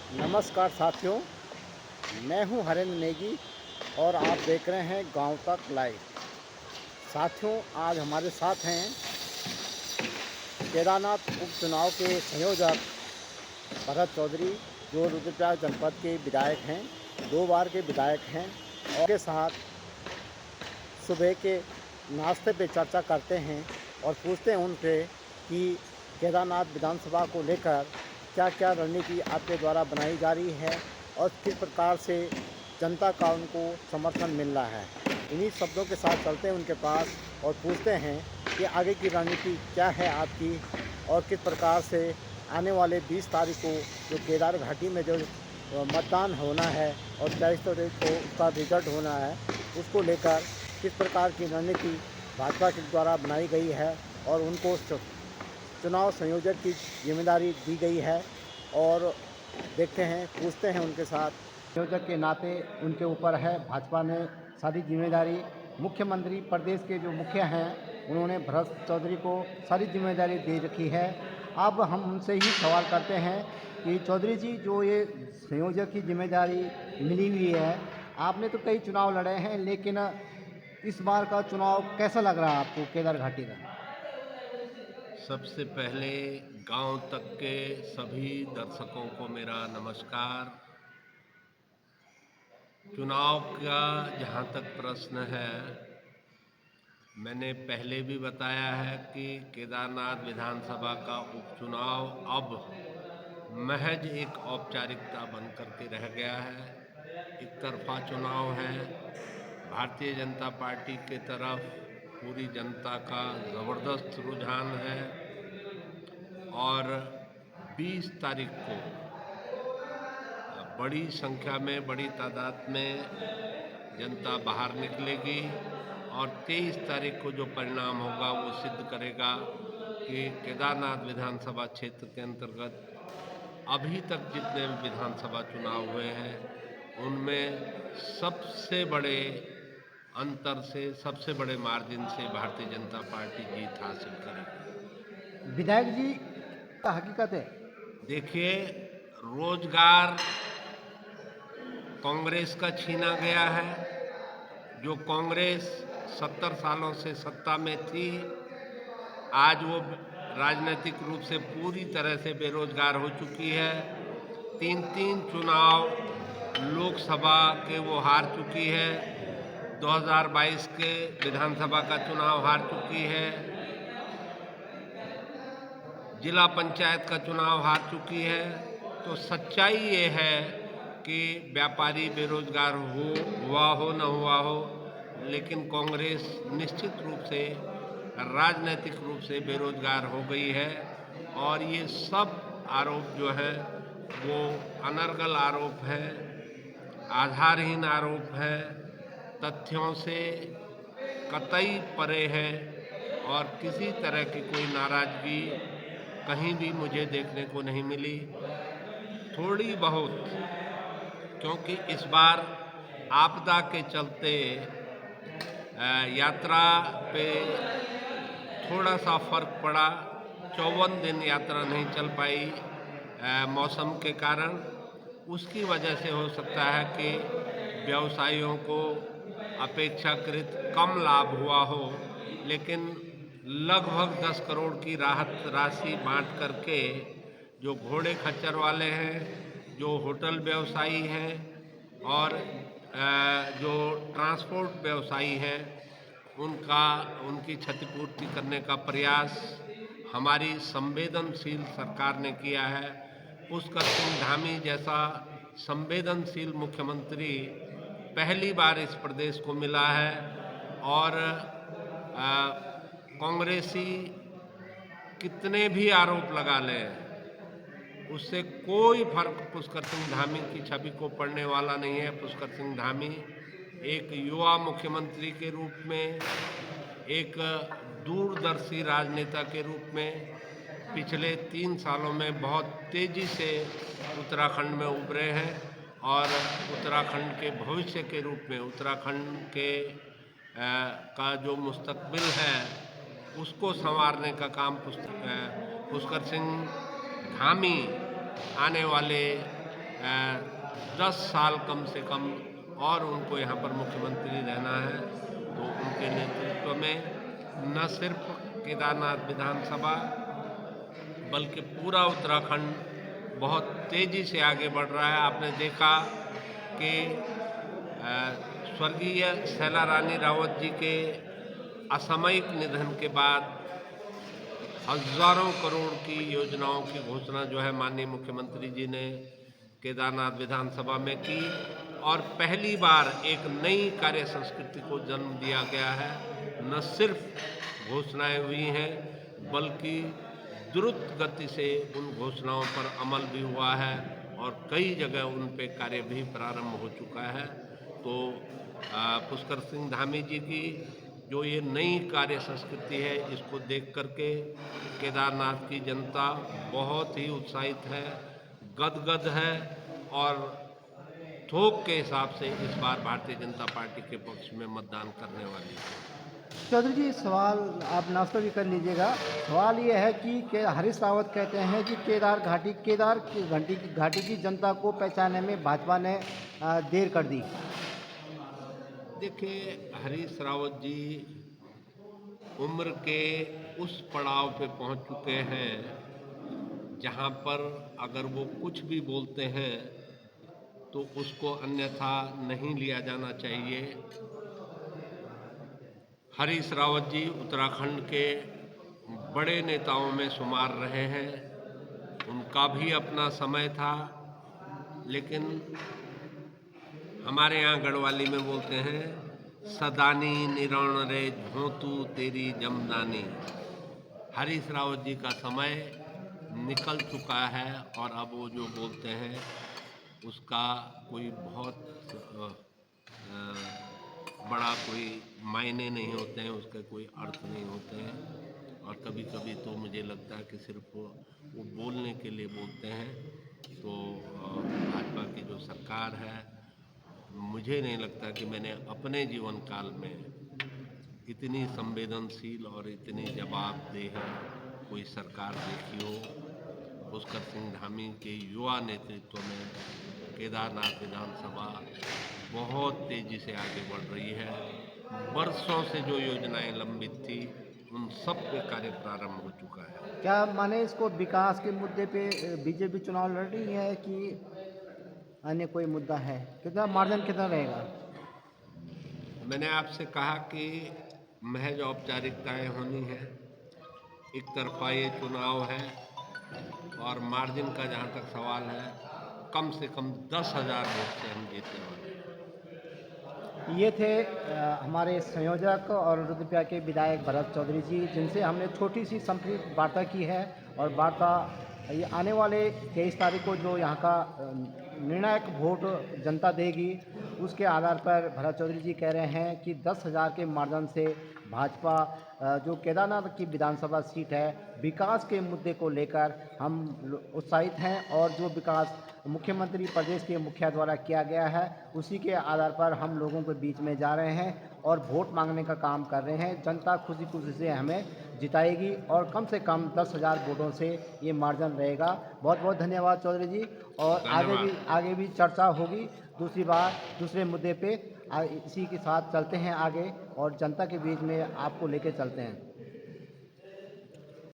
नमस्कार साथियों, मैं हूं हरेंद्र नेगी और आप देख रहे हैं गांव तक लाइव। साथियों, आज हमारे साथ हैं केदारनाथ उपचुनाव के संयोजक भरत चौधरी, जो रुद्रप्रयाग जनपद के विधायक हैं, 2 बार के विधायक हैं। और के साथ सुबह के नाश्ते पे चर्चा करते हैं और पूछते हैं उनसे कि केदारनाथ विधानसभा को लेकर क्या क्या रणनीति आपके द्वारा बनाई जा रही है और किस प्रकार से जनता का उनको समर्थन मिल रहा है। इन्हीं शब्दों के साथ चलते हैं उनके पास और पूछते हैं कि आगे की रणनीति क्या है आपकी और किस प्रकार से आने वाले 20 तारीख को जो केदार घाटी में जो मतदान होना है और 23 तारीख को उसका रिजल्ट होना है, उसको लेकर किस प्रकार की रणनीति भाजपा के द्वारा बनाई गई है और उनको चुनाव संयोजक की जिम्मेदारी दी गई है। और देखते हैं, पूछते हैं उनके साथ। संयोजक के नाते उनके ऊपर है, भाजपा ने सारी जिम्मेदारी, मुख्यमंत्री प्रदेश के जो मुखिया हैं उन्होंने भरत चौधरी को सारी जिम्मेदारी दे रखी है। अब हम उनसे ही सवाल करते हैं कि चौधरी जी, जो ये संयोजक की जिम्मेदारी मिली हुई है, आपने तो कई चुनाव लड़े हैं, लेकिन इस बार का चुनाव कैसा लग रहा है आपको केदार घाटी का? सबसे पहले गांव तक के सभी दर्शकों को मेरा नमस्कार। चुनाव का जहां तक प्रश्न है, मैंने पहले भी बताया है कि केदारनाथ विधानसभा का उपचुनाव अब महज एक औपचारिकता बन करके रह गया है। एक तरफा चुनाव है। भारतीय जनता पार्टी के तरफ पूरी जनता का ज़बरदस्त रुझान है और 20 तारीख को बड़ी संख्या में, बड़ी तादाद में जनता बाहर निकलेगी और 23 तारीख को जो परिणाम होगा वो सिद्ध करेगा कि केदारनाथ विधानसभा क्षेत्र के अंतर्गत अभी तक जितने भी विधानसभा चुनाव हुए हैं उनमें सबसे बड़े अंतर से, सबसे बड़े मार्जिन से भारतीय जनता पार्टी जीत हासिल करेगी। विधायक जी, का हकीकत है। देखिए, रोजगार कांग्रेस का छीना गया है। जो कांग्रेस 70 सालों से सत्ता में थी, आज वो राजनीतिक रूप से पूरी तरह से बेरोजगार हो चुकी है। 3-3 चुनाव लोकसभा के वो हार चुकी है। 2022 के विधानसभा का चुनाव हार चुकी है। जिला पंचायत का चुनाव हार चुकी है। तो सच्चाई ये है कि व्यापारी बेरोजगार हुआ हो न हुआ हो, लेकिन कांग्रेस निश्चित रूप से राजनीतिक रूप से बेरोजगार हो गई है। और ये सब आरोप जो है वो अनर्गल आरोप है, आधारहीन आरोप है, तथ्यों से कतई परे है और किसी तरह की कोई नाराजगी कहीं भी मुझे देखने को नहीं मिली। थोड़ी बहुत, क्योंकि इस बार आपदा के चलते यात्रा पे थोड़ा सा फर्क पड़ा। 54 दिन यात्रा नहीं चल पाई मौसम के कारण। उसकी वजह से हो सकता है कि व्यवसायियों को अपेक्षाकृत कम लाभ हुआ हो, लेकिन लगभग 10 करोड़ की राहत राशि बांट करके जो घोड़े खच्चर वाले हैं, जो होटल व्यवसायी हैं और जो ट्रांसपोर्ट व्यवसायी हैं, उनकी क्षतिपूर्ति करने का प्रयास हमारी संवेदनशील सरकार ने किया है। पुष्कर सिंह धामी जैसा संवेदनशील मुख्यमंत्री पहली बार इस प्रदेश को मिला है और कांग्रेसी कितने भी आरोप लगा लें, उससे कोई फर्क पुष्कर सिंह धामी की छवि को पड़ने वाला नहीं है। पुष्कर सिंह धामी एक युवा मुख्यमंत्री के रूप में, एक दूरदर्शी राजनेता के रूप में पिछले 3 सालों में बहुत तेज़ी से उत्तराखंड में उभरे हैं और उत्तराखंड के भविष्य के रूप में, उत्तराखंड के का जो मुस्तकबिल है उसको संवारने का काम पुष्कर सिंह धामी आने वाले 10 साल कम से कम और उनको यहाँ पर मुख्यमंत्री रहना है, तो उनके नेतृत्व में न सिर्फ केदारनाथ विधानसभा बल्कि पूरा उत्तराखंड बहुत तेज़ी से आगे बढ़ रहा है। आपने देखा कि स्वर्गीय शैला रानी रावत जी के असामयिक निधन के बाद हजारों करोड़ की योजनाओं की घोषणा जो है माननीय मुख्यमंत्री जी ने केदारनाथ विधानसभा में की और पहली बार एक नई कार्य संस्कृति को जन्म दिया गया है। न सिर्फ घोषणाएं हुई हैं बल्कि द्रुत गति से उन घोषणाओं पर अमल भी हुआ है और कई जगह उन पे कार्य भी प्रारंभ हो चुका है। तो पुष्कर सिंह धामी जी की जो ये नई कार्य संस्कृति है, इसको देख करके केदारनाथ की जनता बहुत ही उत्साहित है, गदगद है और थोक के हिसाब से इस बार भारतीय जनता पार्टी के पक्ष में मतदान करने वाली है। चौधरी जी, सवाल आप नाश्ता भी कर लीजिएगा। सवाल ये है कि हरीश रावत कहते हैं कि केदार की घाटी की जनता को पहचानने में भाजपा ने देर कर दी। देखिए, हरीश रावत जी उम्र के उस पड़ाव पे पहुंच चुके हैं जहां पर अगर वो कुछ भी बोलते हैं तो उसको अन्यथा नहीं लिया जाना चाहिए। हरीश रावत जी उत्तराखंड के बड़े नेताओं में शुमार रहे हैं, उनका भी अपना समय था, लेकिन हमारे यहाँ गढ़वाली में बोलते हैं सदानी निरण रे झोंतू तेरी जमदानी। हरीश रावत जी का समय निकल चुका है और अब वो जो बोलते हैं उसका कोई बहुत बड़ा कोई मायने नहीं होते हैं, उसके कोई अर्थ नहीं होते हैं और कभी कभी तो मुझे लगता है कि सिर्फ वो बोलने के लिए बोलते हैं। तो भाजपा की जो सरकार है, मुझे नहीं लगता कि मैंने अपने जीवन काल में इतनी संवेदनशील और इतनी जवाबदेह कोई सरकार देखी हो। पुष्कर सिंह धामी के युवा नेतृत्व में केदारनाथ विधानसभा बहुत तेज़ी से आगे बढ़ रही है। वर्षों से जो योजनाएं लंबित थी उन सब पे कार्य प्रारंभ हो चुका है। क्या माने इसको विकास के मुद्दे पे बीजेपी चुनाव लड़ रही है कि अन्य कोई मुद्दा है? कितना मार्जिन कितना रहेगा? मैंने आपसे कहा कि महज औपचारिकताएं होनी है, एक तरफा ये चुनाव है और मार्जिन का जहाँ तक सवाल है, कम से कम 10,000 वोट से हम जीतने वाले हैं। ये थे हमारे संयोजक और रुद्रप्रयाग के विधायक भरत चौधरी जी, जिनसे हमने छोटी सी संक्षिप्त वार्ता की है और वार्ता ये आने वाले 23 तारीख को जो यहाँ का निर्णायक वोट जनता देगी, उसके आधार पर भरत चौधरी जी कह रहे हैं कि 10,000 के मार्जिन से भाजपा जो केदारनाथ की विधानसभा सीट है, विकास के मुद्दे को लेकर हम उत्साहित हैं और जो विकास मुख्यमंत्री प्रदेश के मुखिया द्वारा किया गया है, उसी के आधार पर हम लोगों के बीच में जा रहे हैं और वोट मांगने का काम कर रहे हैं। जनता खुशी खुशी से हमें जिताएगी और कम से कम 10,000 वोटों से ये मार्जिन रहेगा। बहुत बहुत धन्यवाद चौधरी जी, और आगे भी चर्चा होगी दूसरी बार दूसरे मुद्दे पे। इसी के साथ चलते हैं आगे और जनता के बीच में आपको लेके चलते हैं।